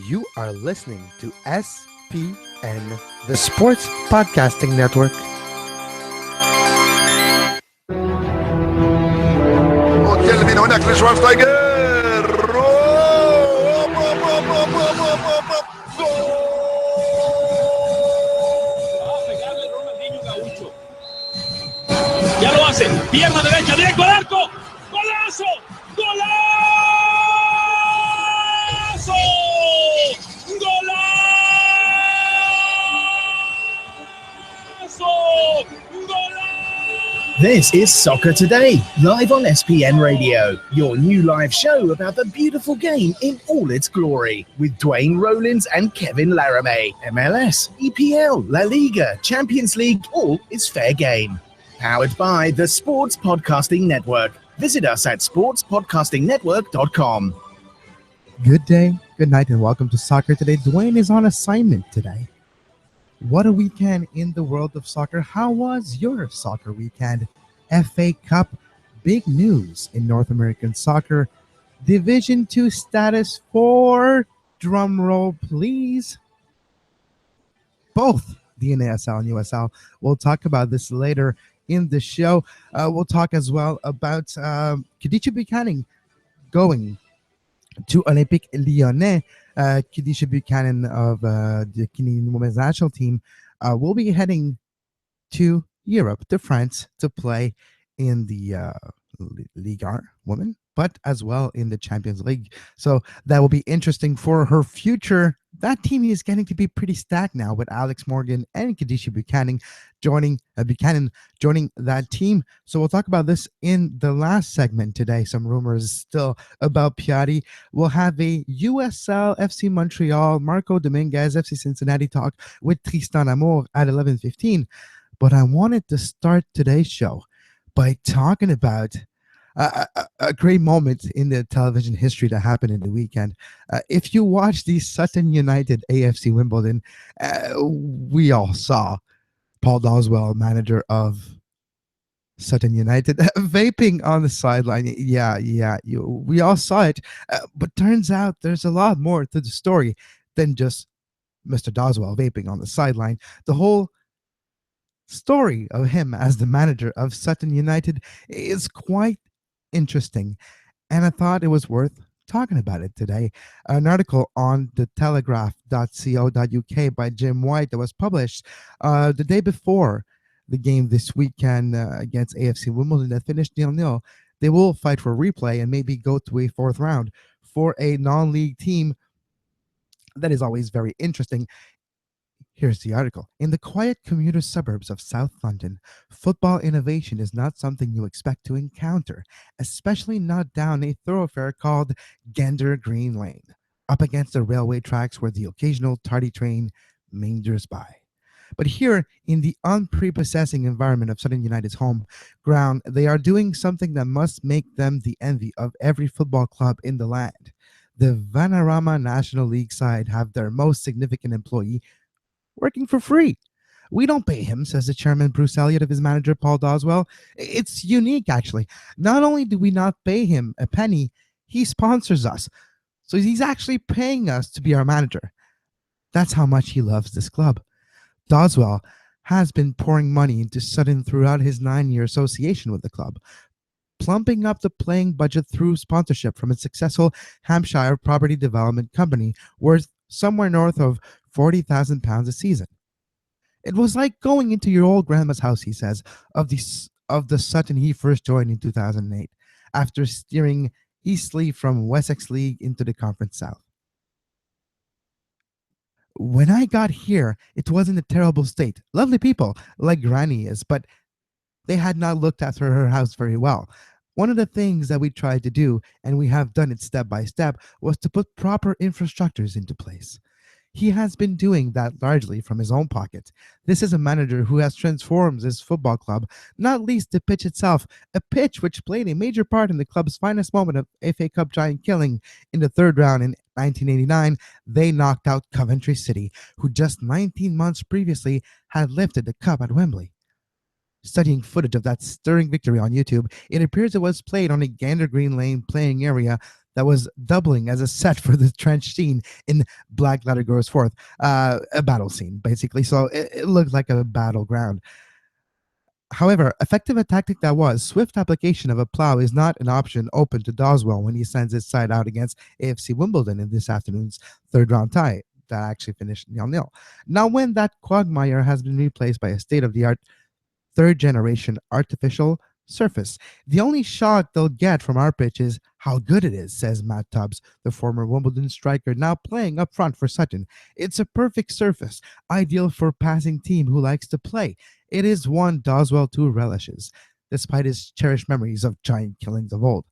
You are listening to SPN, the Sports Podcasting Network. وتكلم من هناك لشوارزنيجر Ya lo hace, pierna derecha, directo al arco, golazo, golazo, golazo, golazo. This is Soccer Today, live on SPN Radio, your new live show about the beautiful game in all its glory, with Duane, Rollins and Kevin Laramee. MLS, EPL, La Liga, Champions League, all is fair game. Powered by the Sports Podcasting Network. Visit us at sportspodcastingnetwork.com. Good day, good night, and welcome to Soccer Today. Duane is on assignment today. What a weekend in the world of soccer. How was your soccer weekend? FA Cup, big news in North American soccer. Division 2 status for, drum roll please, both the NASL and USL. We'll talk about this later in the show. We'll talk as well about Khadija Buchanan going to Olympique Lyonnais. Khadija Buchanan of the Canadian women's national team will be heading to Europe, to France, to play in the Ligue 1 women, but as well in the Champions League. So that will be interesting for her future. That team is getting to be pretty stacked now, with Alex Morgan and Khadija Buchanan joining that team. So we'll talk about this in the last segment today. Some rumors still about Piatti. We'll have a USL, FC Montreal, Marco Dominguez, FC Cincinnati talk with Tristan Amour at 11:15. But I wanted to start today's show by talking about a great moment in the television history that happened in the weekend. If you watch the Sutton United AFC Wimbledon, we all saw Paul Doswell, manager of Sutton United, vaping on the sideline. We all saw it. But turns out there's a lot more to the story than just Mr. Doswell vaping on the sideline. The whole story of him as the manager of Sutton United is quite interesting, and I thought it was worth talking about it today. An article on the telegraph.co.uk by Jim White that was published the day before the game this weekend against AFC Wimbledon that finished 0-0. They will fight for replay and maybe go to a fourth round for a non-league team. That is always very interesting. Here's the article. In the quiet commuter suburbs of South London, football innovation is not something you expect to encounter, especially not down a thoroughfare called Gander Green Lane, up against the railway tracks where the occasional tardy train meanders by. But here, in the unprepossessing environment of Sutton United's home ground, they are doing something that must make them the envy of every football club in the land. The Vanarama National League side have their most significant employee working for free. We don't pay him, says the chairman Bruce Elliott of his manager Paul Doswell. It's unique, actually. Not only do we not pay him a penny, he sponsors us. So he's actually paying us to be our manager. That's how much he loves this club. Doswell has been pouring money into Sutton throughout his 9-year association with the club, plumping up the playing budget through sponsorship from a successful Hampshire property development company worth somewhere north of £40,000 a season. It was like going into your old grandma's house, he says, of the Sutton he first joined in 2008, after steering Eastleigh from Wessex League into the Conference South. When I got here, it was in a terrible state. Lovely people, like Granny is, but they had not looked after her house very well. One of the things that we tried to do, and we have done it step by step, was to put proper infrastructures into place. He has been doing that largely from his own pocket. This is a manager who has transformed his football club, not least the pitch itself, a pitch which played a major part in the club's finest moment of FA Cup giant killing in the third round in 1989. They knocked out Coventry City, who just 19 months previously had lifted the cup at Wembley. Studying footage of that stirring victory on YouTube, it appears it was played on a Gander Green Lane playing area that was doubling as a set for the trench scene in Black Ladder Goes Forth, a battle scene, basically. So it looked like a battleground. However, effective a tactic that was, swift application of a plow is not an option open to Doswell when he sends his side out against AFC Wimbledon in this afternoon's third round tie that actually finished 0-0. Now, when that quagmire has been replaced by a state-of-the-art third-generation artificial surface, the only shock they'll get from our pitch is how good it is, says Matt Tubbs, the former Wimbledon striker now playing up front for Sutton. It's a perfect surface, ideal for passing team who likes to play. It is one Doswell too relishes, despite his cherished memories of giant killings of old.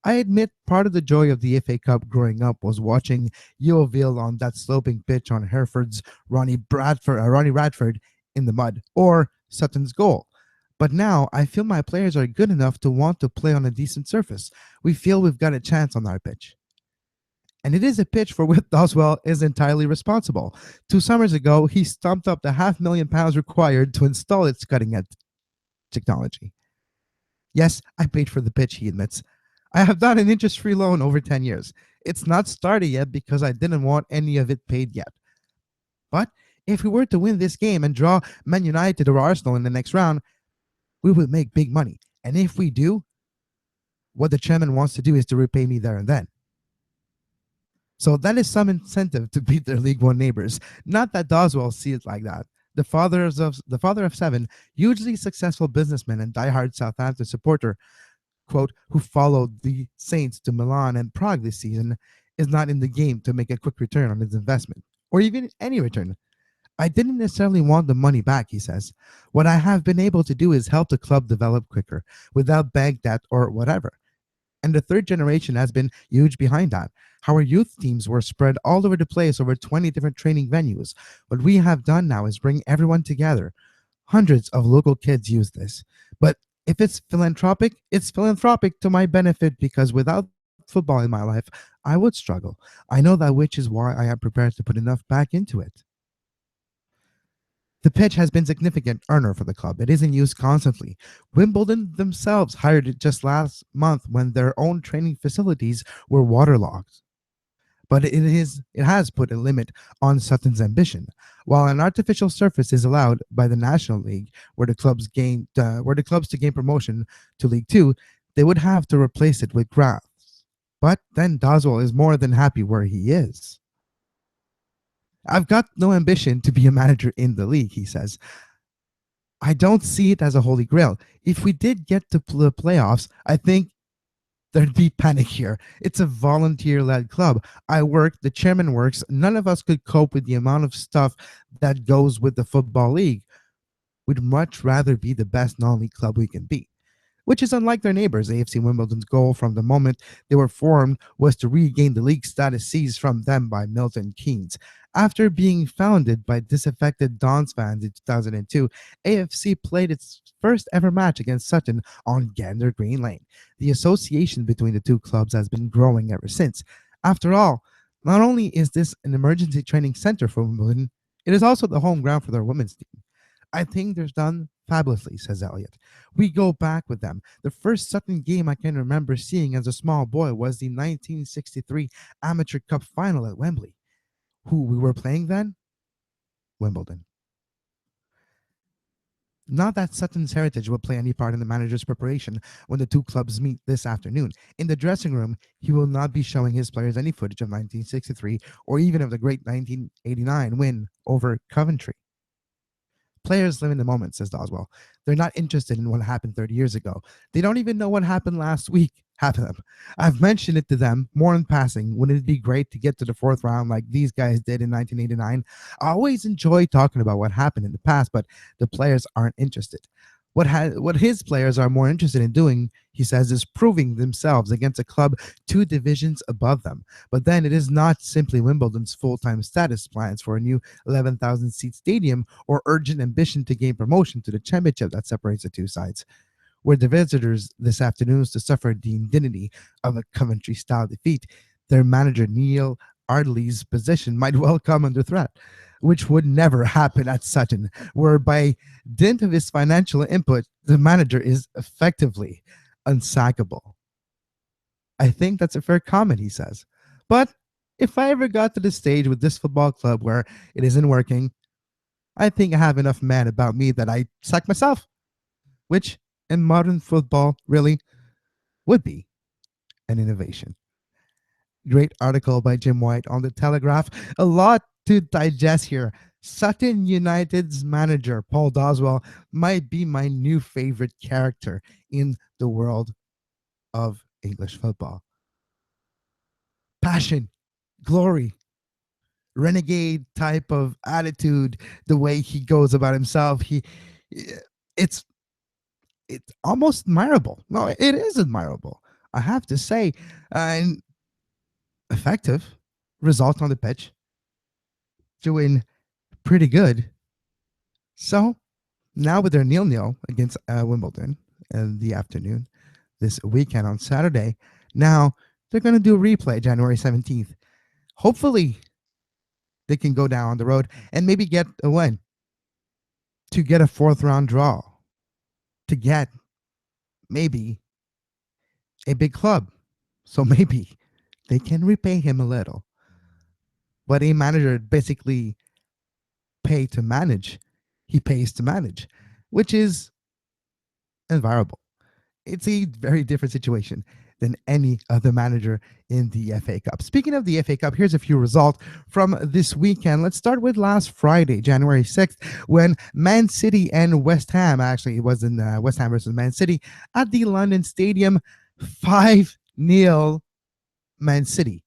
I admit part of the joy of the FA Cup growing up was watching Yeovil on that sloping pitch on Hereford's Ronnie Radford in the mud, or Sutton's goal. But now I feel my players are good enough to want to play on a decent surface. We feel we've got a chance on our pitch. And it is a pitch for which Doswell is entirely responsible. 2 summers ago, he stumped up the £500,000 required to install its cutting-edge technology. Yes, I paid for the pitch, he admits. I have done an interest-free loan over 10 years. It's not started yet because I didn't want any of it paid yet. But if we were to win this game and draw Man United or Arsenal in the next round, we would make big money. And if we do, what the chairman wants to do is to repay me there and then. So that is some incentive to beat their League One neighbors. Not that Doswell sees it like that. The father of 7, hugely successful businessman and diehard Southampton supporter, quote, who followed the Saints to Milan and Prague this season, is not in the game to make a quick return on his investment, or even any return. I didn't necessarily want the money back, he says. What I have been able to do is help the club develop quicker, without bank debt or whatever. And the third generation has been huge behind that. Our youth teams were spread all over the place over 20 different training venues. What we have done now is bring everyone together. Hundreds of local kids use this. But if it's philanthropic to my benefit, because without football in my life, I would struggle. I know that, which is why I am prepared to put enough back into it. The pitch has been a significant earner for the club. It is in use constantly. Wimbledon themselves hired it just last month when their own training facilities were waterlogged. But it has put a limit on Sutton's ambition. While an artificial surface is allowed by the National League, where the clubs to gain promotion to League Two, they would have to replace it with grass. But then Doswell is more than happy where he is. I've got no ambition to be a manager in the league, he says. I don't see it as a holy grail. If we did get to the playoffs, I think there'd be panic here. It's a volunteer-led club. I work, the chairman works. None of us could cope with the amount of stuff that goes with the football league. We'd much rather be the best non-league club we can be, which is unlike their neighbors. AFC Wimbledon's goal from the moment they were formed was to regain the league status seized from them by Milton Keynes. After being founded by disaffected Dons fans in 2002, AFC played its first ever match against Sutton on Gander Green Lane. The association between the two clubs has been growing ever since. After all, not only is this an emergency training center for Wimbledon, it is also the home ground for their women's team. I think they're done fabulously, says Elliot. We go back with them. The first Sutton game I can remember seeing as a small boy was the 1963 Amateur Cup final at Wembley. Who we were playing then? Wimbledon. Not that Sutton's heritage will play any part in the manager's preparation when the two clubs meet this afternoon. In the dressing room, he will not be showing his players any footage of 1963 or even of the great 1989 win over Coventry. Players live in the moment, says Doswell. They're not interested in what happened 30 years ago. They don't even know what happened last week, half of them. I've mentioned it to them more in passing. Wouldn't it be great to get to the fourth round like these guys did in 1989? I always enjoy talking about what happened in the past, but the players aren't interested. What his players are more interested in doing, he says, is proving themselves against a club 2 divisions above them. But then it is not simply Wimbledon's full-time status plans for a new 11,000-seat stadium or urgent ambition to gain promotion to the championship that separates the two sides. Were the visitors this afternoon to suffer the indignity of a Coventry-style defeat, their manager Neil Ardley's position might well come under threat, which would never happen at Sutton, where by dint of his financial input, the manager is effectively unsackable. I think that's a fair comment, he says. But if I ever got to the stage with this football club where it isn't working, I think I have enough man about me that I sack myself, which in modern football really would be an innovation. Great article by Jim White on the Telegraph. A lot to digest here. Sutton United's manager, Paul Doswell, might be my new favorite character in the world of English football. Passion, glory, renegade type of attitude, the way he goes about himself. It's it's almost admirable. No, it is admirable. I have to say, and effective result on the pitch, doing pretty good. So now with their 0-0 against Wimbledon in the afternoon this weekend on Saturday, now they're going to do a replay January 17th. Hopefully they can go down the road and maybe get a win, to get a fourth round draw, to get maybe a big club. So maybe they can repay him a little. But a manager basically pay to manage. He pays to manage, which is enviable. It's a very different situation than any other manager in the FA Cup. Speaking of the FA Cup, here's a few results from this weekend. Let's start with last Friday, January 6th, when Man City and West Ham, actually it was in West Ham versus Man City, at the London Stadium, 5-0 Man City.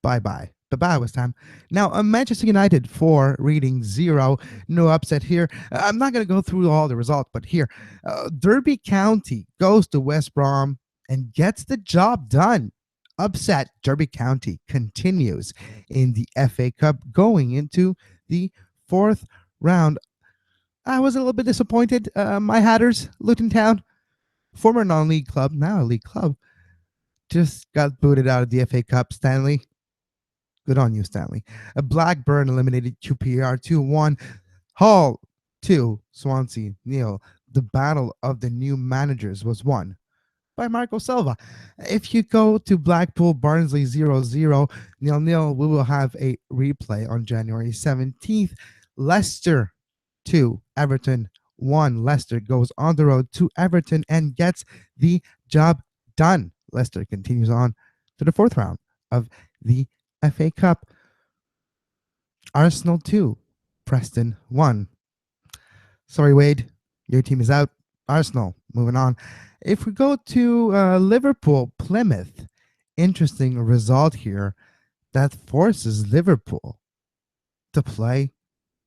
Bye-bye. Bye-bye, West Ham. Now, Manchester United 4, Reading 0. No upset here. I'm not going to go through all the results, but here, Derby County goes to West Brom and gets the job done. Upset. Derby County continues in the FA Cup going into the fourth round. I was a little bit disappointed. My Hatters, Luton Town, former non-league club, now a league club, just got booted out of the FA Cup. Stanley, good on you, Stanley. Blackburn eliminated QPR 2-1. Hull 2, Swansea 0. The battle of the new managers was won by Marco Silva. If you go to Blackpool, Barnsley 0-0, 0-0, we will have a replay on January 17th. Leicester 2, Everton 1. Leicester goes on the road to Everton and gets the job done. Leicester continues on to the fourth round of the FA Cup. Arsenal 2, Preston 1. Sorry, Wade, your team is out. Arsenal, moving on. If we go to Liverpool, Plymouth, interesting result here that forces Liverpool to play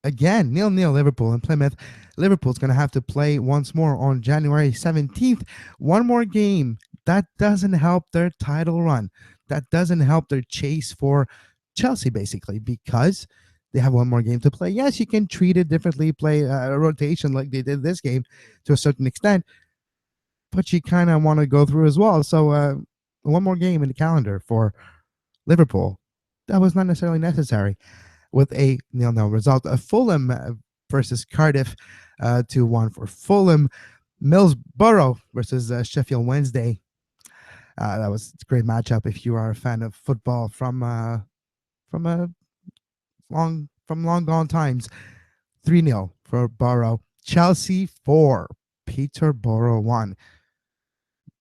again. 0-0 Liverpool and Plymouth. Liverpool's going to have to play once more on January 17th. One more game. That doesn't help their title run. That doesn't help their chase for Chelsea, basically, because they have one more game to play. Yes, you can treat it differently, play a rotation like they did this game to a certain extent, but you kind of want to go through as well. So one more game in the calendar for Liverpool. That was not necessarily necessary with a 0-0 result. Fulham versus Cardiff, 2-1 for Fulham. Middlesbrough versus Sheffield Wednesday. That was a great matchup if you are a fan of football from long gone times. 3-0 for Borough. Chelsea 4, Peterborough 1.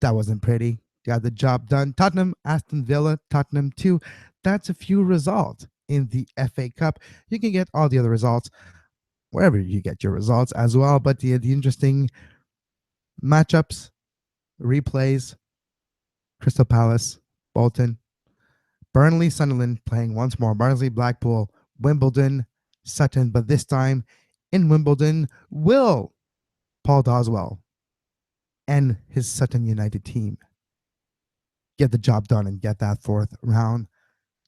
That wasn't pretty. Got the job done. Tottenham, Aston Villa, Tottenham 2. That's a few results in the FA Cup. You can get all the other results wherever you get your results as well. But the interesting matchups, replays, Crystal Palace, Bolton, Burnley, Sunderland playing once more. Barnsley, Blackpool, Wimbledon, Sutton. But this time in Wimbledon, will Paul Doswell and his Sutton United team get the job done and get that fourth round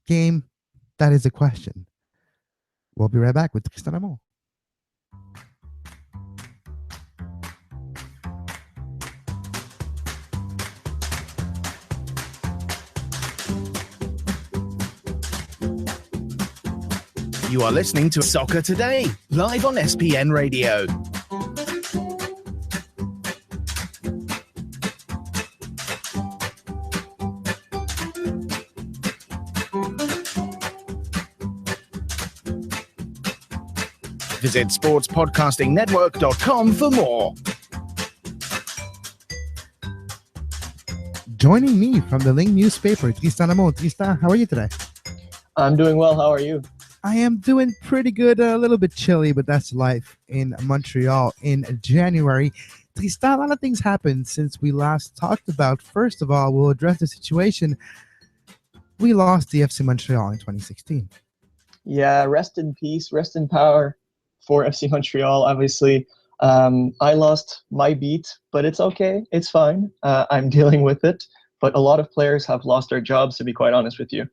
game? That is a question. We'll be right back with Tristan Amon. You are listening to Soccer Today, live on SPN Radio. Visit sportspodcastingnetwork.com for more. Joining me from the Ling newspaper, Tristan Amon. Tristan, how are you today? I'm doing well. How are you? I am doing pretty good. A little bit chilly, but that's life in Montreal in January. Tristan, a lot of things happened since we last talked about. First of all, we'll address the situation. We lost the FC Montreal in 2016. Yeah, rest in peace, rest in power for FC Montreal. Obviously, I lost my beat, but it's okay. It's fine. I'm dealing with it. But a lot of players have lost their jobs, to be quite honest with you.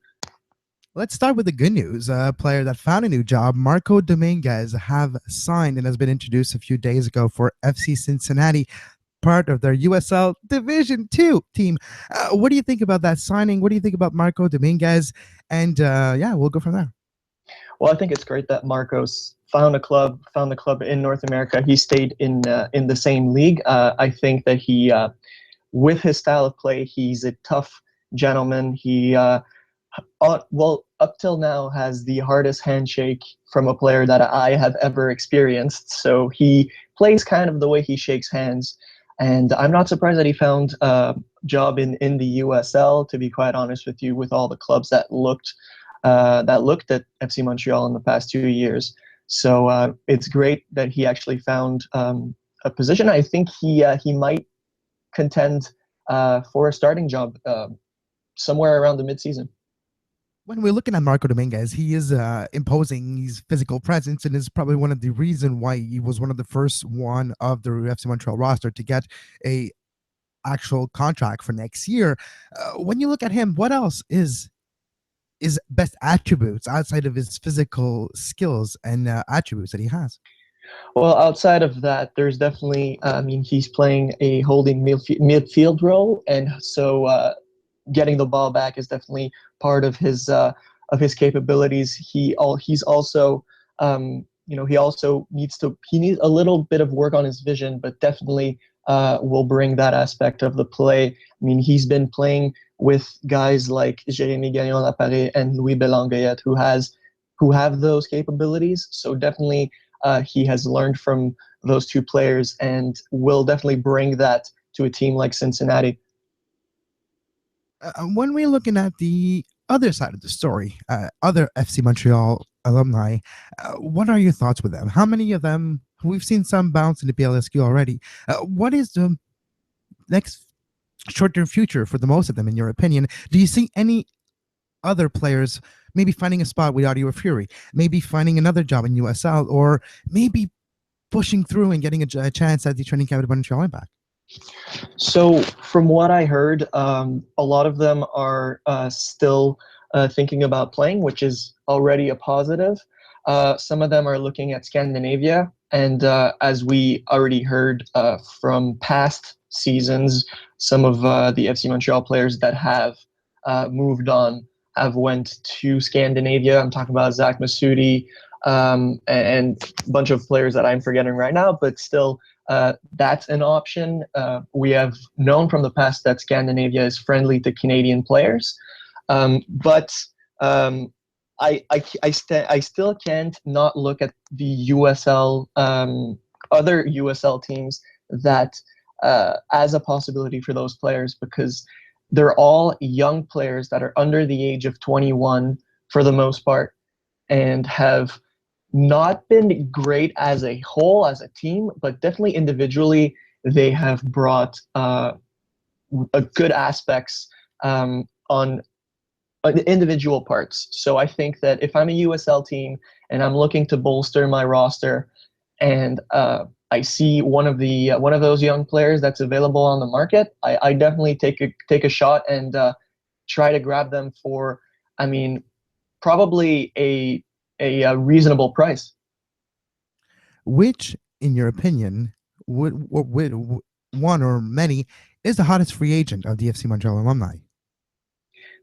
Let's start with the good news. A player that found a new job, Marco Dominguez, have signed and has been introduced a few days ago for FC Cincinnati, part of their USL Division 2 team. What do you think about that signing? What do you think about Marco Dominguez? And yeah, we'll go from there. Well, I think it's great that Marcos found the club in North America. He stayed in the same league. I think that he, with his style of play, he's a tough gentleman. He, well, up till now, has the hardest handshake from a player that I have ever experienced. So he plays kind of the way he shakes hands. And I'm not surprised that he found a job in the USL, to be quite honest with you, with all the clubs that looked at FC Montreal in the past 2 years. So it's great that he actually found a position. I think he might contend for a starting job somewhere around the midseason. When we're looking at Marco Dominguez, he is imposing his physical presence and is probably one of the reason why he was one of the first one of the FC Montreal roster to get a actual contract for next year. When you look at him, what else is best attributes outside of his physical skills and attributes that he has? Well, outside of that, there's definitely, he's playing a holding midfield role, and so getting the ball back is definitely part of his capabilities. He's also, he also needs a little bit of work on his vision, but definitely will bring that aspect of the play. I mean, he's been playing with guys like Jérémy Gagnon-Laparé and Louis Belangayet who have those capabilities. So definitely he has learned from those two players and will definitely bring that to a team like Cincinnati. When we're looking at the other side of the story, other FC Montreal alumni, what are your thoughts with them? How many of them, we've seen some bounce in the PLSQ already. What is the next short-term future for the most of them, in your opinion? Do you see any other players maybe finding a spot with Audio Fury, maybe finding another job in USL, or maybe pushing through and getting a chance at the training camp at Montreal Impact? So from what I heard, a lot of them are still thinking about playing, which is already a positive. Some of them are looking at Scandinavia, and as we already heard from past seasons, some of the FC Montreal players that have moved on have went to Scandinavia. I'm talking about Zach Masudi and a bunch of players that I'm forgetting right now, but still that's an option. We have known from the past that Scandinavia is friendly to Canadian players, but I still can't not look at the USL, other USL teams that as a possibility for those players, because they're all young players that are under the age of 21 for the most part, and have not been great as a whole, as a team, but definitely individually, they have brought a good aspects on the individual parts. So I think that if I'm a USL team and I'm looking to bolster my roster, and I see one of those young players that's available on the market, I definitely take a shot and try to grab them for, I mean, probably a reasonable price. Which, in your opinion, would one or many is the hottest free agent of the FC Montreal alumni?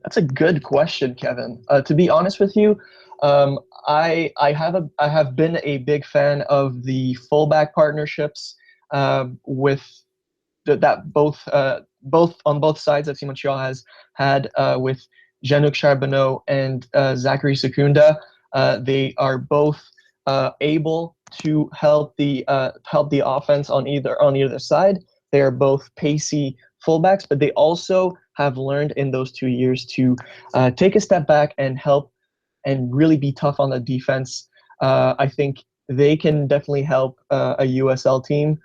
That's a good question, Kevin. To be honest with you, I have been a big fan of the fullback partnerships with that both on both sides FC Montreal has had with Jean-Luc Charbonneau and Zachary Secunda. They are both able to help the offense on either side. They are both pacey fullbacks, but they also have learned in those 2 years to take a step back and help and really be tough on the defense. I think they can definitely help a USL team.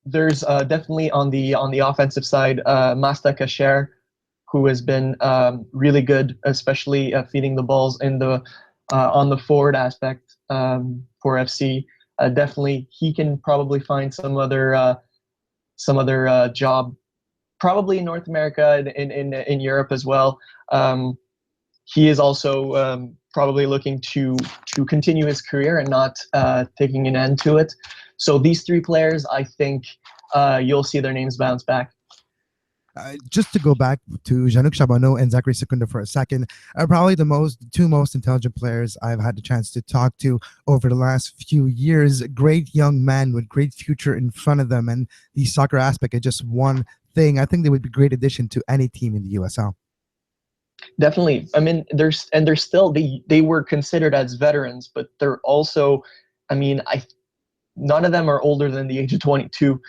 There's definitely on the offensive side, Masta Kasher, who has been really good, especially feeding the balls in the on the forward aspect for FC. Definitely, he can probably find some other job, probably in North America and in Europe as well. He is also probably looking to continue his career and not taking an end to it. So these three players, I think you'll see their names bounce back. Just to go back to Jean-Luc Charbonneau and Zachary Secunda for a second, probably the two most intelligent players I've had the chance to talk to over the last few years. Great young men with great future in front of them, and the soccer aspect is just one thing. I think they would be a great addition to any team in the USL. Definitely. I mean, they're still they were considered as veterans, but they're also, I mean, none of them are older than the age of 22. Well,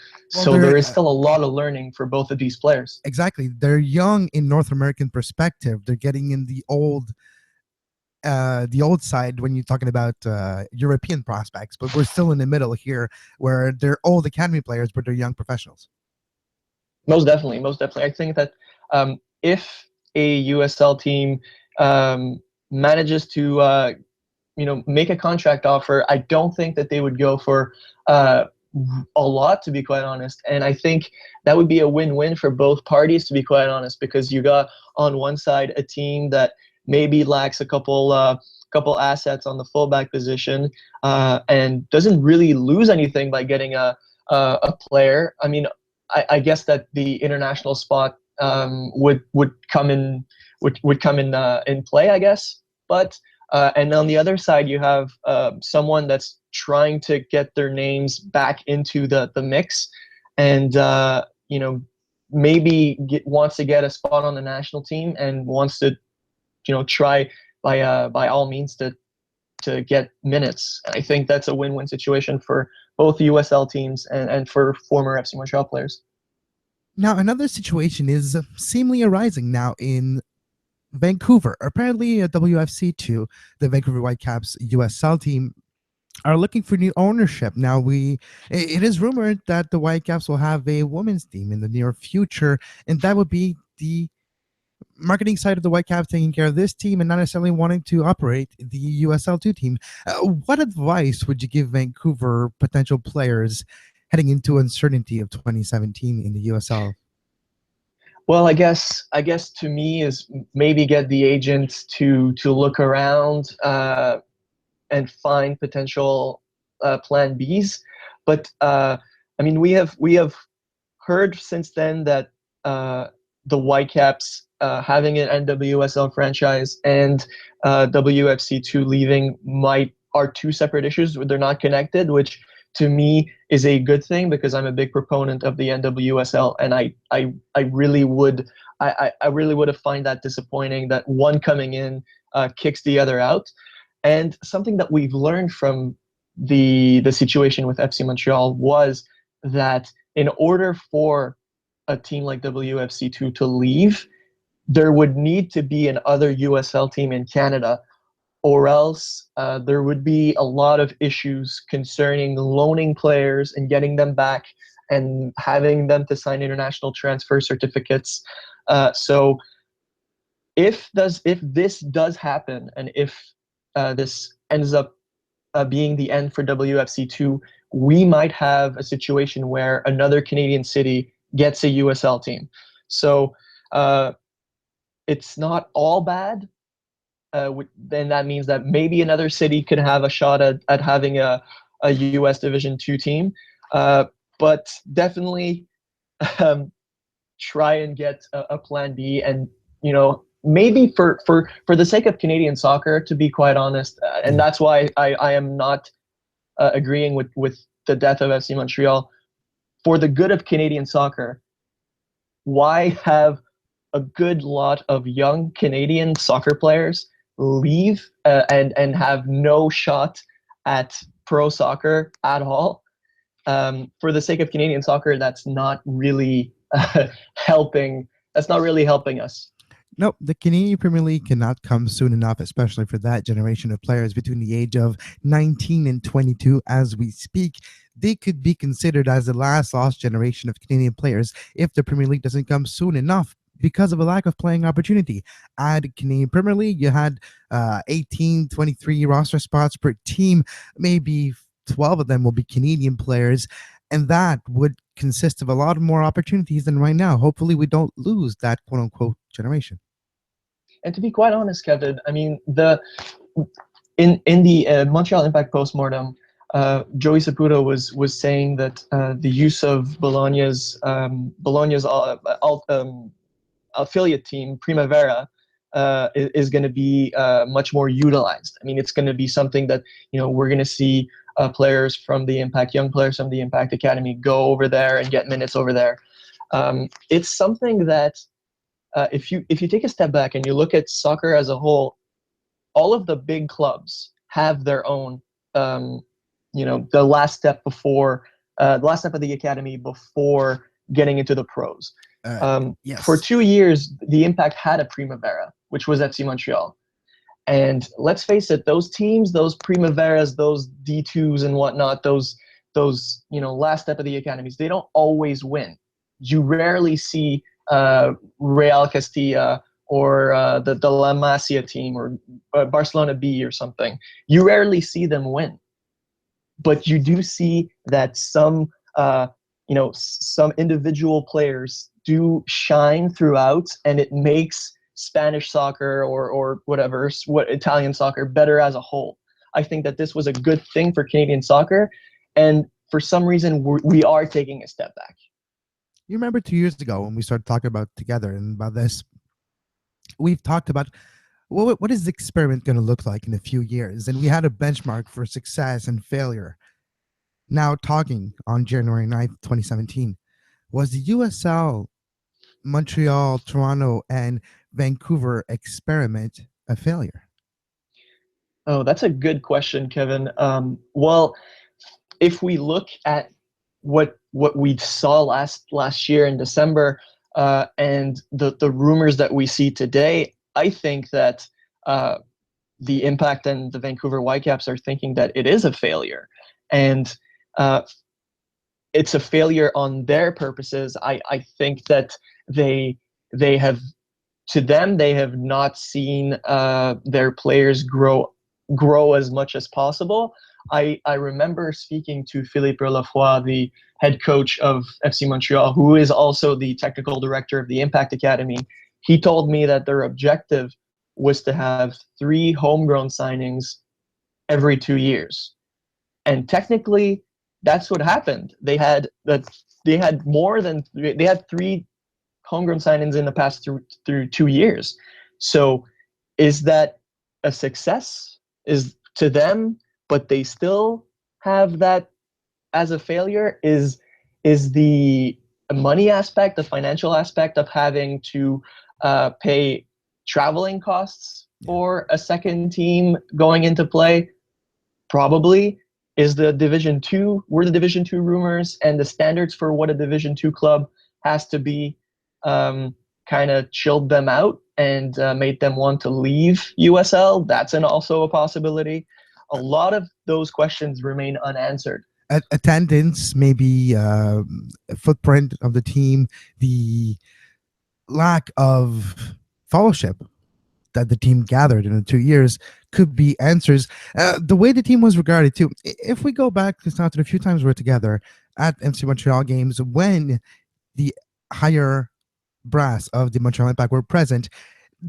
so there is still a lot of learning for both of these players. Exactly. They're young in North American perspective. They're getting in the old side when you're talking about European prospects, but we're still in the middle here where they're old academy players, but they're young professionals. Most definitely. I think that if a USL team manages to make a contract offer, I don't think that they would go for a lot, to be quite honest. And I think that would be a win-win for both parties, to be quite honest, because you got on one side a team that maybe lacks a couple assets on the fullback position and doesn't really lose anything by getting a player. I mean, I guess that the international spot would come in play, I guess, but. And on the other side, you have someone that's trying to get their names back into the mix, and maybe wants to get a spot on the national team and wants to, try by all means to get minutes. I think that's a win-win situation for both USL teams and for former FC Montreal players. Now, another situation is seemingly arising now in Vancouver. Apparently, WFC2, the Vancouver Whitecaps USL team, are looking for new ownership. Now, it is rumored that the Whitecaps will have a women's team in the near future, and that would be the marketing side of the Whitecaps taking care of this team and not necessarily wanting to operate the USL2 team. What advice would you give Vancouver potential players heading into uncertainty of 2017 in the USL? Well, I guess to me is maybe get the agents to look around and find potential plan Bs. But I mean, we have heard since then that the Whitecaps having an NWSL franchise and WFC2 leaving are two separate issues. They're not connected, which to me is a good thing because I'm a big proponent of the NWSL, and I really would have find that disappointing that one coming in kicks the other out. And something that we've learned from the situation with FC Montreal was that in order for a team like WFC2 to leave, there would need to be another USL team in Canada, or else there would be a lot of issues concerning loaning players and getting them back and having them to sign international transfer certificates. So if this does happen, and if this ends up being the end for WFC2, we might have a situation where another Canadian city gets a USL team. So it's not all bad. Then that means that maybe another city could have a shot at having a US Division 2 team. But definitely try and get a plan B, and maybe for the sake of Canadian soccer, to be quite honest, and that's why I am not agreeing with the death of FC Montreal. For the good of Canadian soccer, why have a good lot of young Canadian soccer players leave and have no shot at pro soccer at all. For the sake of Canadian soccer, that's not really helping. That's not really helping us. No, the Canadian Premier League cannot come soon enough, especially for that generation of players between the age of 19 and 22 as we speak. They could be considered as the last lost generation of Canadian players if the Premier League doesn't come soon enough because of a lack of playing opportunity. At Canadian Premier League, you had 18, 23 roster spots per team. Maybe 12 of them will be Canadian players, and that would consist of a lot more opportunities than right now. Hopefully, we don't lose that quote-unquote generation. And to be quite honest, Kevin, I mean, in the Montreal Impact postmortem, Joey Saputo was saying that the use of Bologna's affiliate team Primavera is going to be much more utilized. I mean, it's going to be something that we're going to see players from the Impact, young players from the Impact Academy, go over there and get minutes over there. It's something that. If you take a step back and you look at soccer as a whole, all of the big clubs have their own, the last step of the academy before getting into the pros. Yes. For 2 years, the Impact had a Primavera, which was FC Montreal. And let's face it, those teams, those Primaveras, those D2s and whatnot, those last step of the academies, they don't always win. You rarely see Real Castilla or the La Masia team or Barcelona B or something. You rarely see them win, but you do see that some individual players do shine throughout, and it makes Spanish soccer or whatever, Italian soccer better as a whole. I think that this was a good thing for Canadian soccer, and for some reason we are taking a step back. You remember 2 years ago when we started talking about together and about this, we've talked about what is the experiment going to look like in a few years? And we had a benchmark for success and failure. Now talking on January 9th, 2017, was the USL, Montreal, Toronto, and Vancouver experiment a failure? Oh, that's a good question, Kevin. Well, if we look at what we saw last year in December and the rumors that we see today, I think that the Impact and the Vancouver Whitecaps are thinking that it is a failure, and it's a failure on their purposes. I think that they have not seen their players grow as much as possible. I remember speaking to Philippe Lafroy, the head coach of FC Montreal, who is also the technical director of the Impact Academy. He told me that their objective was to have 3 homegrown signings every 2 years. And technically, that's what happened. They had 3 homegrown signings in the past through 2 years. So is that a success? Is to them, but they still have that as a failure? Is the money aspect, the financial aspect of having to pay traveling costs for a second team going into play? Probably. Is the Division 2, were the Division 2 rumors and the standards for what a Division 2 club has to be kind of chilled them out and made them want to leave USL? That's also a possibility. A lot of those questions remain unanswered. Attendance, maybe footprint of the team, the lack of fellowship that the team gathered in the 2 years could be answers. The way the team was regarded too. If we go back to a few times we're together at FC Montreal games when the higher brass of the Montreal Impact were present,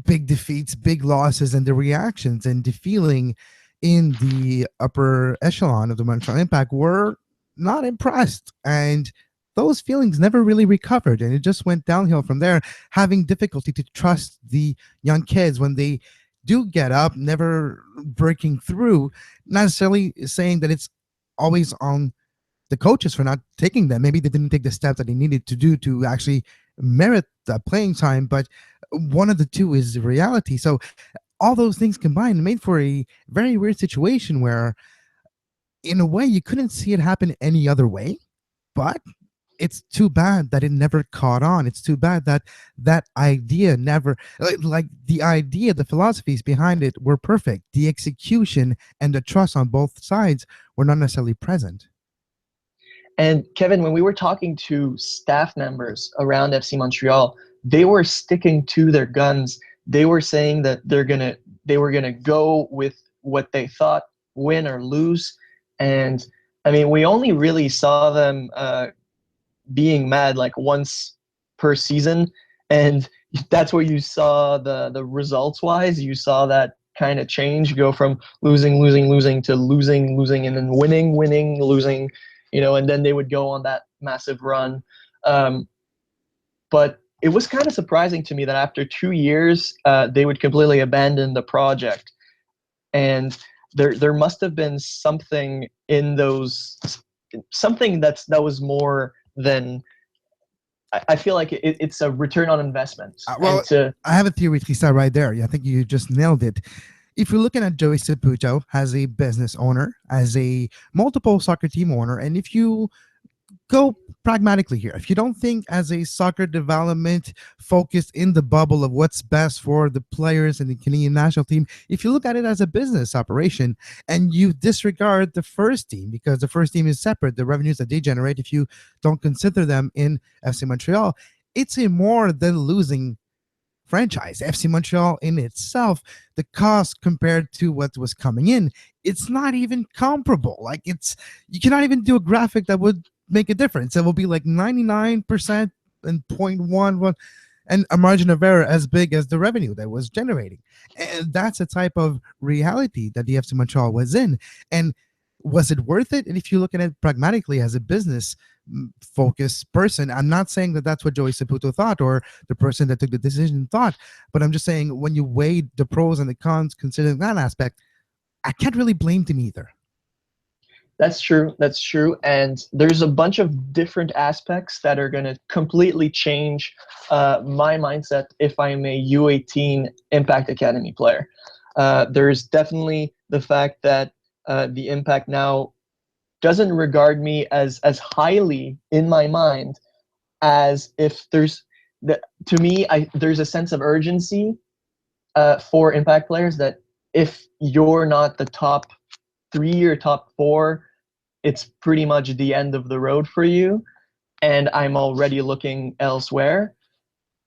big defeats, big losses, and the reactions and the feeling in the upper echelon of the Montreal Impact were not impressed, and those feelings never really recovered, and it just went downhill from there, having difficulty to trust the young kids when they do get up, never breaking through, not necessarily saying that it's always on the coaches for not taking them. Maybe they didn't take the steps that they needed to do to actually merit the playing time, but one of the two is reality. So all those things combined made for a very weird situation where, in a way, you couldn't see it happen any other way. But it's too bad that it never caught on. It's too bad that that idea never, like the idea, the philosophies behind it were perfect. The execution and the trust on both sides were not necessarily present. And Kevin, when we were talking to staff members around FC Montreal, they were sticking to their guns. They were saying that they were gonna go with what they thought, win or lose. And I mean, we only really saw them being mad like once per season, and that's where you saw the results wise. You saw that kind of change, go from losing to losing, and then winning, losing, and then they would go on that massive run. But it was kind of surprising to me that after 2 years, they would completely abandon the project. And there must have been something in those, something that was more than, I feel like it's a return on investment. Well, I have a theory, Tristan, right there. I think you just nailed it. If you're looking at Joey Saputo as a business owner, as a multiple soccer team owner, and if you go pragmatically here, if you don't think as a soccer development focused in the bubble of what's best for the players and the Canadian national team, if you look at it as a business operation and you disregard the first team, because the first team is separate, the revenues that they generate, if you don't consider them in FC Montreal, it's a more than losing franchise. FC Montreal in itself, the cost compared to what was coming in, it's not even comparable. Like, you cannot even do a graphic that would make a difference. It will be like 99% and 0.11 and a margin of error as big as the revenue that was generating. And that's a type of reality that the FC Montreal was in. And was it worth it? And if you look at it pragmatically as a business focused person, I'm not saying that that's what Joey Saputo thought or the person that took the decision thought, but I'm just saying when you weigh the pros and the cons considering that aspect, I can't really blame them either. That's true. That's true. And there's a bunch of different aspects that are going to completely change my mindset if I'm a U18 Impact Academy player. There's definitely the fact that the Impact now doesn't regard me as highly in my mind as if there's to me, there's a sense of urgency for Impact players that if you're not the top 3 or top 4, it's pretty much the end of the road for you, and I'm already looking elsewhere.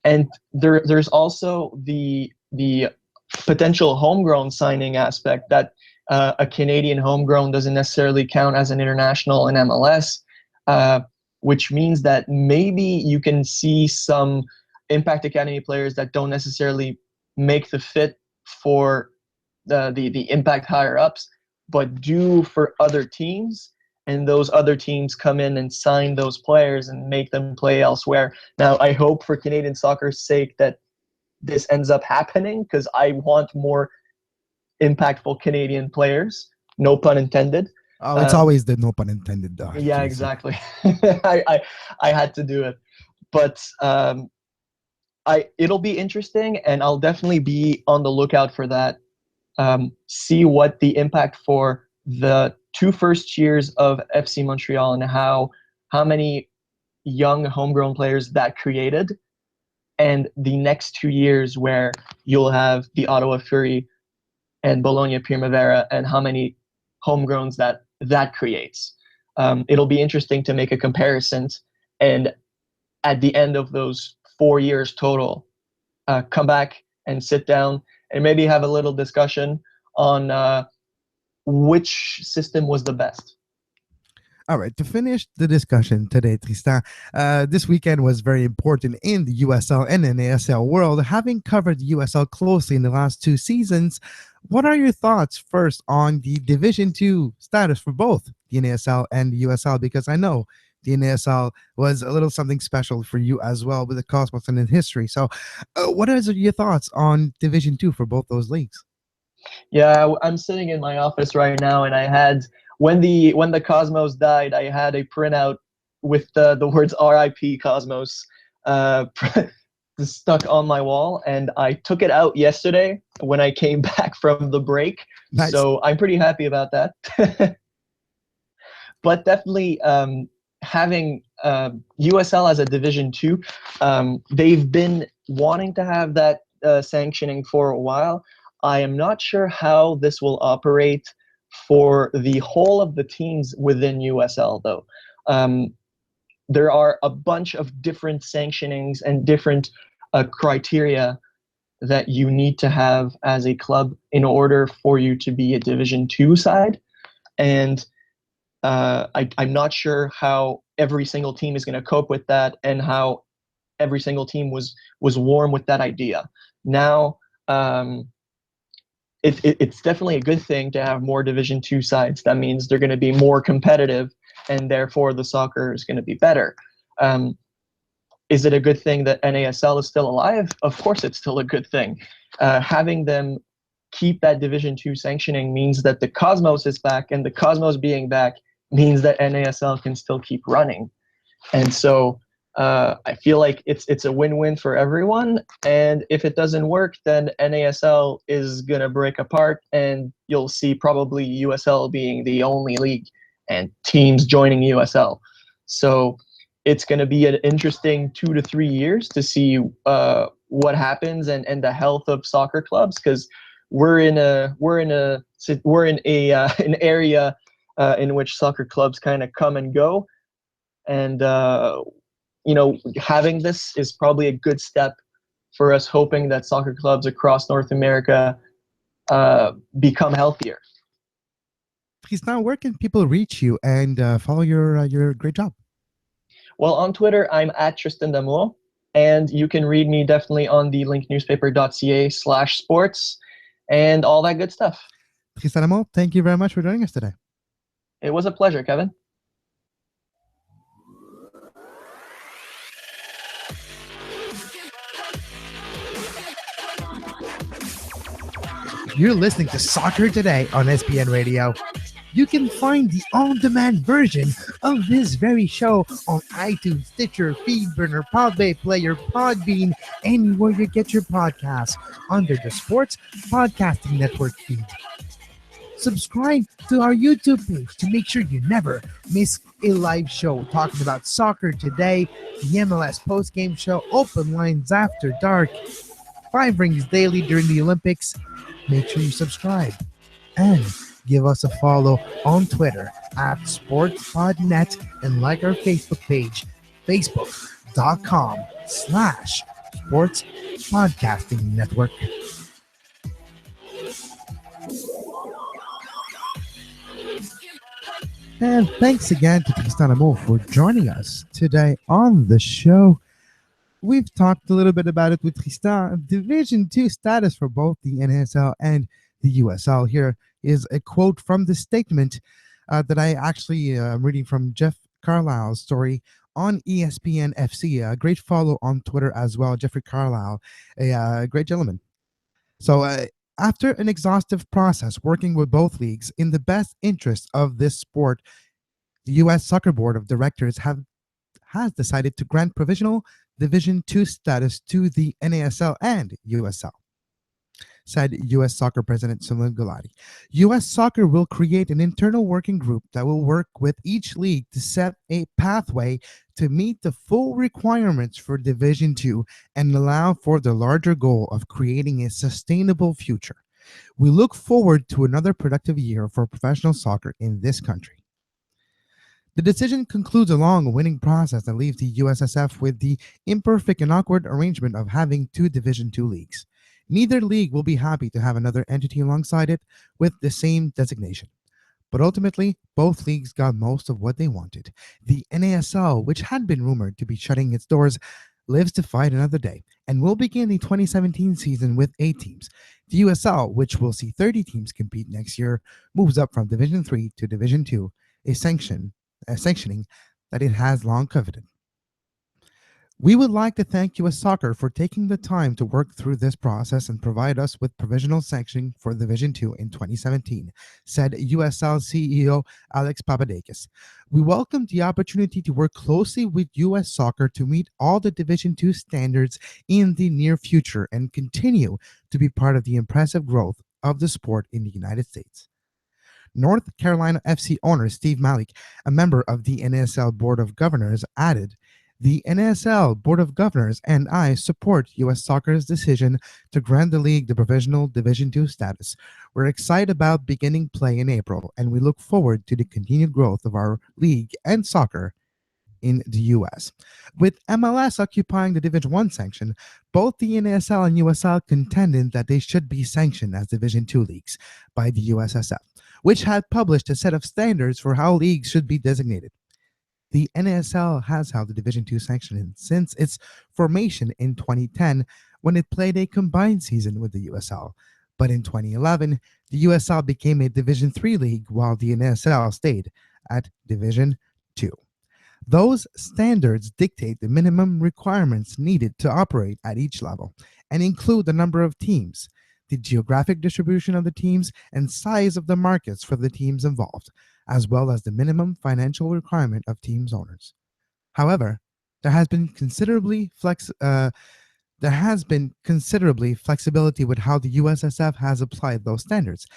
And there's also the potential homegrown signing aspect that a Canadian homegrown doesn't necessarily count as an international in MLS, which means that maybe you can see some Impact Academy players that don't necessarily make the fit for the Impact higher ups, but do for other teams, and those other teams come in and sign those players and make them play elsewhere. Now, I hope for Canadian soccer's sake that this ends up happening, because I want more impactful Canadian players, no pun intended. Oh, it's always the no pun intended, though. Yeah, exactly. I had to do it. But it'll be interesting, and I'll definitely be on the lookout for that. See what the impact for the 2 first years of FC Montreal and how many young homegrown players that created, and the next 2 years where you'll have the Ottawa Fury and Bologna Primavera, and how many homegrowns that creates. It'll be interesting to make a comparison, and at the end of those 4 years total, come back and sit down and maybe have a little discussion on which system was the best. All right, to finish the discussion today, Tristan, this weekend was very important in the USL and NASL world. Having covered the USL closely in the last 2 seasons, what are your thoughts first on the Division 2 status for both the NASL and the USL? Because I know the NASL was a little something special for you as well with the Cosmos and in history. So what are your thoughts on Division 2 for both those leagues? Yeah, I'm sitting in my office right now, and I had, when the Cosmos died, I had a printout with the words RIP Cosmos stuck on my wall, and I took it out yesterday when I came back from the break. Nice. So I'm pretty happy about that. But definitely having USL as a Division Two, they've been wanting to have that sanctioning for a while. I am not sure how this will operate for the whole of the teams within USL, though. There are a bunch of different sanctionings and different criteria that you need to have as a club in order for you to be a Division Two side, and I'm not sure how every single team is going to cope with that, and how every single team was warm with that idea. Now, it's definitely a good thing to have more Division Two sides. That means they're going to be more competitive, and therefore the soccer is going to be better. Is it a good thing that NASL is still alive? Of course, it's still a good thing. Having them keep that Division Two sanctioning means that the Cosmos is back, and the Cosmos being back means that NASL can still keep running. And so I feel like it's a win-win for everyone. And if it doesn't work, then NASL is going to break apart, and you'll see probably USL being the only league and teams joining USL. So it's going to be an interesting 2 to 3 years to see what happens and the health of soccer clubs, because we're in an area in which soccer clubs kind of come and go, and having this is probably a good step for us, hoping that soccer clubs across North America become healthier. Tristan, where can people reach you and follow your great job? Well, on Twitter, I'm at Tristan Damour, and you can read me definitely on the linknewspaper.ca/sports and all that good stuff. Tristan Damour, thank you very much for joining us today. It was a pleasure, Kevin. You're listening to Soccer Today on SPN Radio. You can find the on-demand version of this very show on iTunes, Stitcher, Feedburner, Podbay Player, Podbean, anywhere you get your podcasts under the Sports Podcasting Network feed. Subscribe to our YouTube page to make sure you never miss a live show talking about soccer today, the MLS postgame show, open lines after dark, 5 rings daily during the Olympics. Make sure you subscribe and give us a follow on Twitter at SportsPodNet, and like our Facebook page, facebook.com/Sports Podcasting Network. And thanks again to Tristan Damour for joining us today on the show. We've talked a little bit about it with Tristan. Division 2 status for both the NASL and the USL. Here is a quote from the statement that I actually am reading from Jeff Carlisle's story on ESPN FC. A great follow on Twitter as well, Jeffrey Carlisle, a great gentleman. So after an exhaustive process working with both leagues in the best interest of this sport, the U.S. Soccer Board of Directors has decided to grant provisional Division 2 status to the NASL and USL, said U.S. Soccer President Sunil Gulati. U.S. Soccer will create an internal working group that will work with each league to set a pathway to meet the full requirements for Division 2 and allow for the larger goal of creating a sustainable future. We look forward to another productive year for professional soccer in this country. The decision concludes a long winning process that leaves the USSF with the imperfect and awkward arrangement of having 2 Division 2 leagues. Neither league will be happy to have another entity alongside it with the same designation. But ultimately, both leagues got most of what they wanted. The NASL, which had been rumored to be shutting its doors, lives to fight another day and will begin the 2017 season with 8 teams. The USL, which will see 30 teams compete next year, moves up from Division 3 to Division 2, a sanctioning that it has long coveted. We would like to thank US Soccer for taking the time to work through this process and provide us with provisional sanctioning for Division 2 in 2017, said USL CEO Alex Papadakis. We welcome the opportunity to work closely with US Soccer to meet all the Division 2 standards in the near future and continue to be part of the impressive growth of the sport in the United States. North Carolina FC owner Steve Malik, a member of the NASL Board of Governors, added, "The NASL Board of Governors and I support U.S. Soccer's decision to grant the league the provisional Division II status. We're excited about beginning play in April, and we look forward to the continued growth of our league and soccer in the U.S." With MLS occupying the Division 1 sanction, both the NASL and USL contended that they should be sanctioned as Division 2 leagues by the USSF, which had published a set of standards for how leagues should be designated. The NASL has held the Division 2 sanctioning since its formation in 2010 when it played a combined season with the USL. But in 2011, the USL became a Division 3 league while the NASL stayed at Division 2. Those standards dictate the minimum requirements needed to operate at each level and include the number of teams, the geographic distribution of the teams, and size of the markets for the teams involved, as well as the minimum financial requirement of teams' owners. However, there has been considerably flexibility with how the USSF has applied those standards,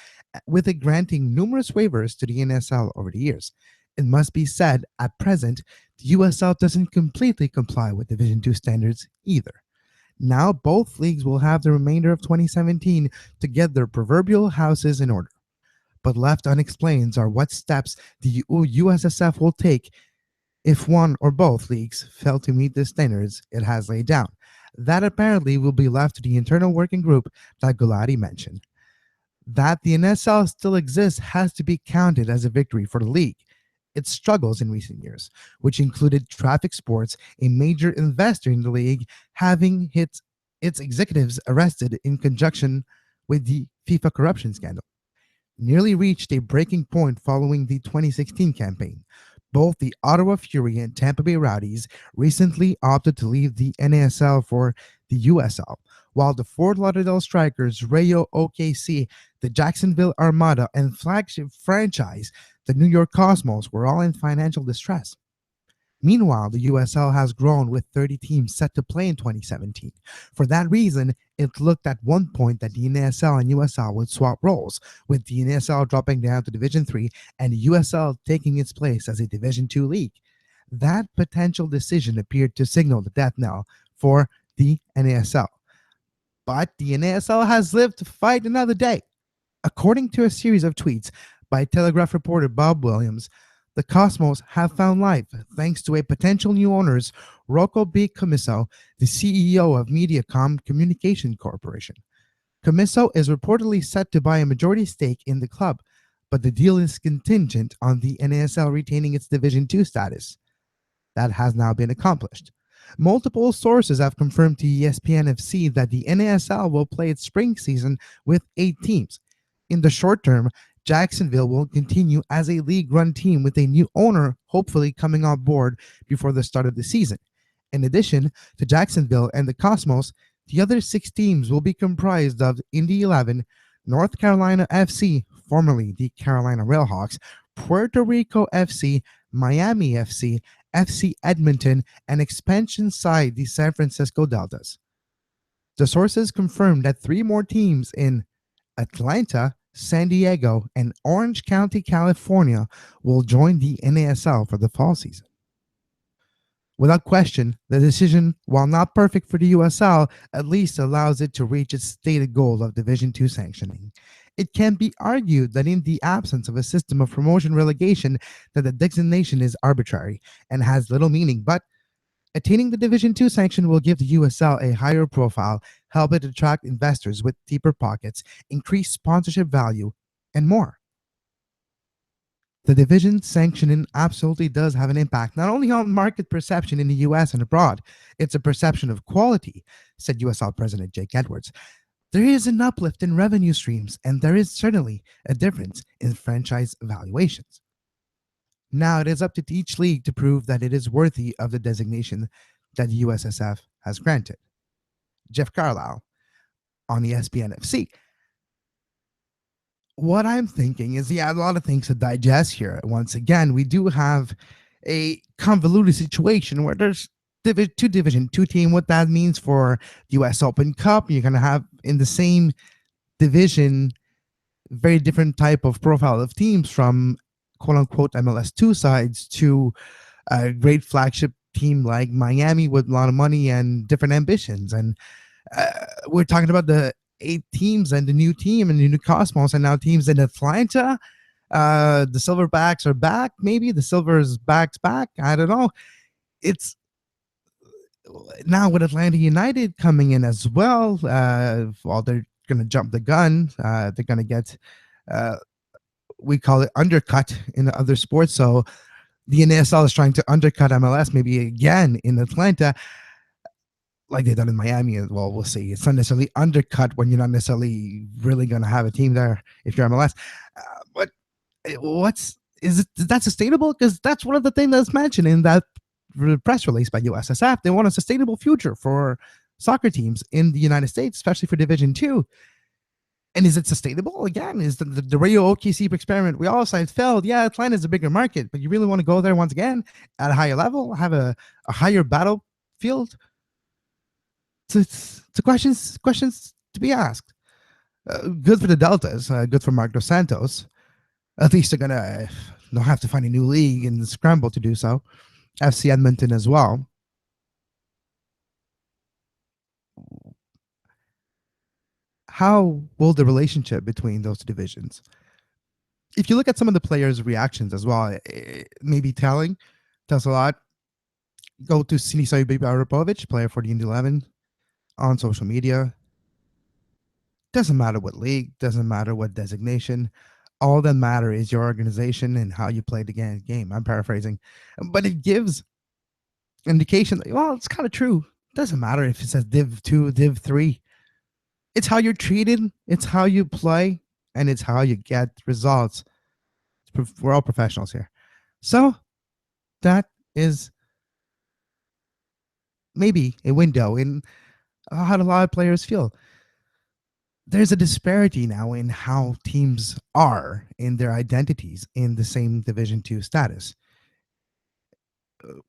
with it granting numerous waivers to the NSL over the years. It must be said, at present, the USL doesn't completely comply with Division II standards either. Now both leagues will have the remainder of 2017 to get their proverbial houses in order. But left unexplained are what steps the USSF will take if one or both leagues fail to meet the standards it has laid down. That apparently will be left to the internal working group that Gulati mentioned. That the NSL still exists has to be counted as a victory for the league. Its struggles in recent years, which included Traffic Sports, a major investor in the league, having its executives arrested in conjunction with the FIFA corruption scandal, nearly reached a breaking point following the 2016 campaign. Both the Ottawa Fury and Tampa Bay Rowdies recently opted to leave the NASL for the USL, while the Fort Lauderdale Strikers, Rayo OKC, the Jacksonville Armada, and flagship franchise, the New York Cosmos, were all in financial distress. Meanwhile, the USL has grown with 30 teams set to play in 2017. For that reason, it looked at one point that the NASL and USL would swap roles, with the NASL dropping down to Division 3 and the USL taking its place as a Division 2 league. That potential decision appeared to signal the death knell for the NASL. But the NASL has lived to fight another day. According to a series of tweets by Telegraph reporter Bob Williams, the Cosmos have found life thanks to a potential new owners, Rocco B. Commisso, the CEO of Mediacom Communication Corporation. Commisso is reportedly set to buy a majority stake in the club, but the deal is contingent on the NASL retaining its Division II status. That has now been accomplished. Multiple sources have confirmed to ESPN FC that the NASL will play its spring season with 8 teams. In the short term, Jacksonville will continue as a league-run team with a new owner hopefully coming on board before the start of the season. In addition to Jacksonville and the Cosmos, the other 6 teams will be comprised of Indy 11, North Carolina FC, formerly the Carolina Railhawks, Puerto Rico FC, Miami FC, FC Edmonton, and expansion side the San Francisco Deltas. The sources confirmed that 3 more teams in Atlanta, San Diego, and Orange County, California will join the NASL for the fall season. Without question, the decision, while not perfect for the USL, at least allows it to reach its stated goal of Division II sanctioning. It can be argued that in the absence of a system of promotion relegation, that the designation is arbitrary and has little meaning, but attaining the Division II sanction will give the USL a higher profile, help it attract investors with deeper pockets, increase sponsorship value, and more. The division sanctioning absolutely does have an impact, not only on market perception in the US and abroad, it's a perception of quality, said USL President Jake Edwards. There is an uplift in revenue streams, and there is certainly a difference in franchise valuations. Now it is up to each league to prove that it is worthy of the designation that USSF has granted. Jeff Carlisle on the SPN FC. What I'm thinking is, a lot of things to digest here. Once again, we do have a convoluted situation where there's Division 2 team. What that means for the US Open Cup, you're going to have in the same division very different type of profile of teams, from quote-unquote MLS2 sides to a great flagship team like Miami with a lot of money and different ambitions. And we're talking about the 8 teams and the new team and the new Cosmos, and now teams in Atlanta. The Silverbacks are back. Maybe the Silver's back. I don't know. It's now with Atlanta United coming in as well. Well, they're going to jump the gun. They're going to get, we call it undercut in other sports. So the NASL is trying to undercut MLS maybe again in Atlanta, like they've done in Miami. Well, we'll see. It's not necessarily undercut when you're not necessarily really going to have a team there if you're MLS. But is that sustainable? Because that's one of the things that's mentioned in that press release by USSF. They want a sustainable future for soccer teams in the United States, especially for Division 2. And is it sustainable? Again, is the Radio OKC experiment, we all said failed. Yeah, Atlanta is a bigger market, but you really want to go there once again at a higher level, have a higher battlefield? It's questions to be asked. Good for the Deltas, good for Mark Dos Santos. At least they're going to not have to find a new league and scramble to do so. FC Edmonton as well. How will the relationship between those two divisions? If you look at some of the players' reactions as well, it may be tells a lot. Go to Sinisoy Bibaropovic, player for the Indy 11, on social media. Doesn't matter what league, doesn't matter what designation. All that matter is your organization and how you play the game. I'm paraphrasing, but it gives indication that, well, it's kind of true. Doesn't matter if it says Div 2, Div 3. It's how you're treated, it's how you play, and it's how you get results. We're all professionals here. So that is maybe a window in how a lot of players feel. There's a disparity now in how teams are in their identities in the same Division 2 status.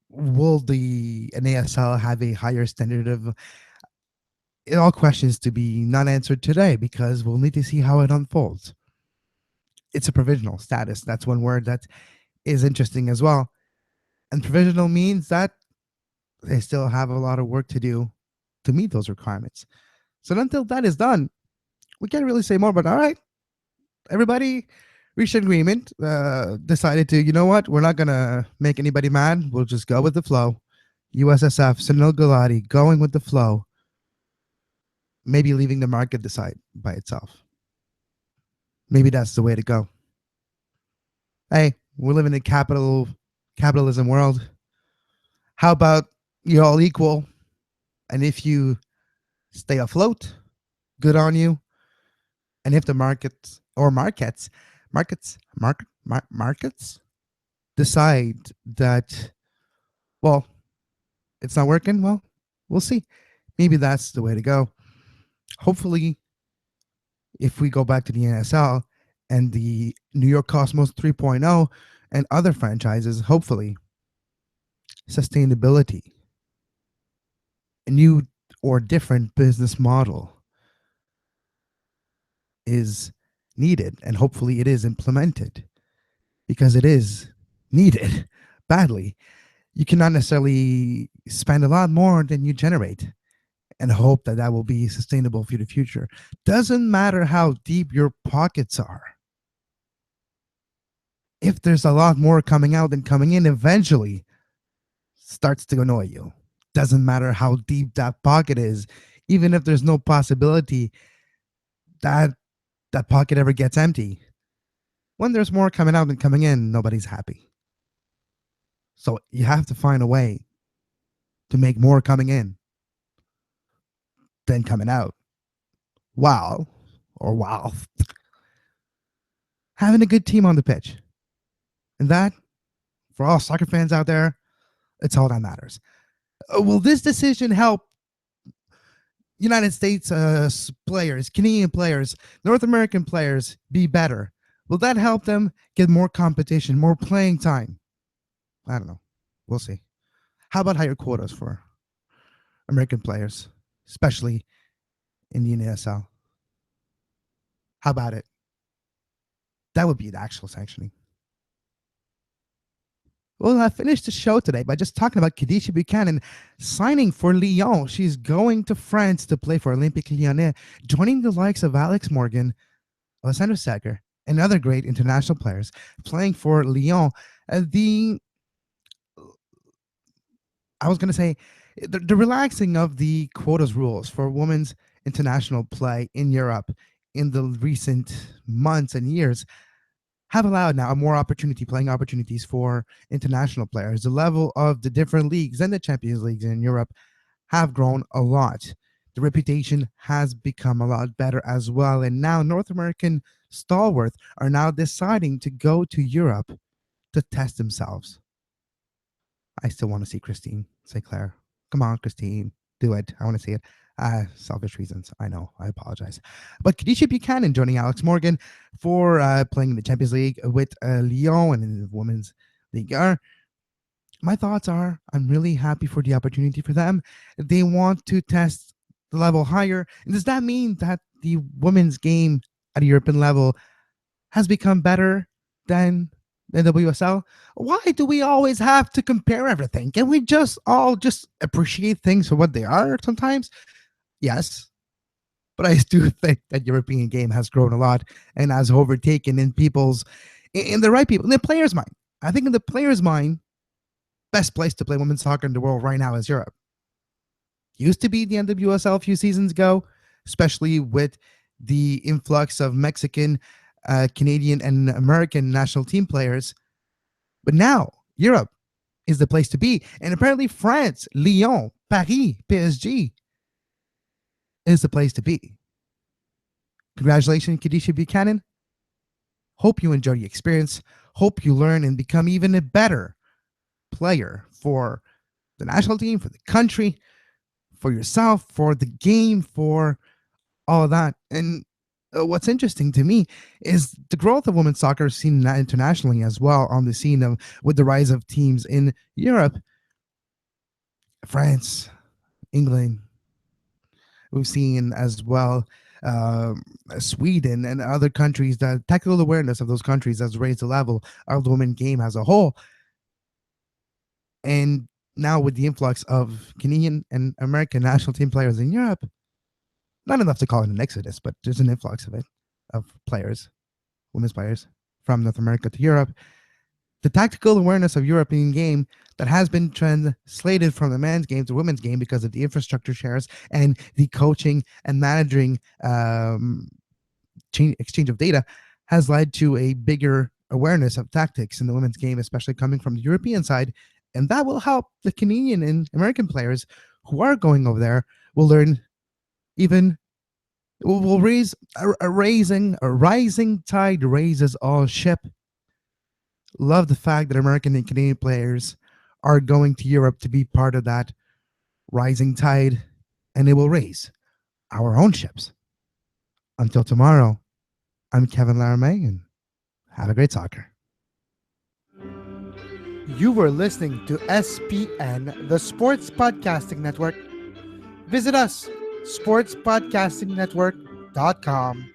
Will the NASL have a higher standard of... It all questions to be not answered today, because we'll need to see how it unfolds. It's a provisional status. That's one word that is interesting as well. And provisional means that they still have a lot of work to do to meet those requirements. So until that is done, we can't really say more. But all right, everybody reached an agreement, decided to, you know what, we're not going to make anybody mad. We'll just go with the flow. USSF, Sunil Gulati going with the flow. Maybe leaving the market decide by itself. Maybe that's the way to go. Hey, we're living in a capitalism world. How about you're all equal? And if you stay afloat, good on you. And if the markets decide that, well, it's not working, well, we'll see. Maybe that's the way to go. Hopefully, if we go back to the NSL and the New York Cosmos 3.0 and other franchises, hopefully, sustainability, a new or different business model is needed, and hopefully it is implemented, because it is needed badly. You cannot necessarily spend a lot more than you generate and hope that that will be sustainable for the future. Doesn't matter how deep your pockets are. If there's a lot more coming out than coming in, eventually starts to annoy you. Doesn't matter how deep that pocket is. Even if there's no possibility that that pocket ever gets empty. When there's more coming out than coming in, nobody's happy. So you have to find a way to make more coming in than coming out, while having a good team on the pitch. And that, for all soccer fans out there, it's all that matters. Will this decision help United States players, Canadian players, North American players be better? Will that help them get more competition, more playing time? I don't know. We'll see. How about higher quotas for American players, especially in the NASL? How about it? That would be the actual sanctioning. Well, I finished the show today by just talking about Khadijah Buchanan signing for Lyon. She's going to France to play for Olympique Lyonnais, joining the likes of Alex Morgan, Alessandro Seger, and other great international players playing for Lyon. I was going to say, the relaxing of the quotas rules for women's international play in Europe in the recent months and years have allowed now more playing opportunities for international players. The level of the different leagues and the Champions Leagues in Europe have grown a lot. The reputation has become a lot better as well. And now North American stalwarts are now deciding to go to Europe to test themselves. I still want to see Christine Sinclair. Come on, Christine, do it. I want to see it. Selfish reasons. I know. I apologize. But Khadijah Buchanan joining Alex Morgan for playing in the Champions League with Lyon and in the Women's League. My thoughts are I'm really happy for the opportunity for them. They want to test the level higher. And does that mean that the women's game at a European level has become better than the WSL? Why do we always have to compare everything? Can we just all just appreciate things for what they are sometimes? Yes, but I do think that European game has grown a lot and has overtaken in the right people, in the players' mind. I think in the players' mind, best place to play women's soccer in the world right now is Europe. Used to be the NWSL a few seasons ago, especially with the influx of Mexican, Canadian, and American national team players. But now Europe is the place to be. And apparently France, Lyon, Paris, PSG is the place to be. Congratulations, Khadijah Buchanan. Hope you enjoy the experience. Hope you learn and become even a better player for the national team, for the country, for yourself, for the game, for all of that. And what's interesting to me is the growth of women's soccer seen internationally as well on the scene with the rise of teams in Europe, France, England. We've seen as well Sweden and other countries. The technical awareness of those countries has raised the level of the women's game as a whole. And now with the influx of Canadian and American national team players in Europe, not enough to call it an exodus, but there's an influx of players, women's players from North America to Europe. The tactical awareness of European game that has been translated from the men's game to women's game because of the infrastructure shares and the coaching and managing exchange of data has led to a bigger awareness of tactics in the women's game, especially coming from the European side. And that will help the Canadian and American players who are going over there will learn will raise a rising tide raises all ship. Love the fact that American and Canadian players are going to Europe to be part of that rising tide, and it will raise our own ships. Until tomorrow, I'm Kevin Laramee, and have a great soccer. You were listening to SPN, the Sports Podcasting Network. Visit us, sportspodcastingnetwork.com.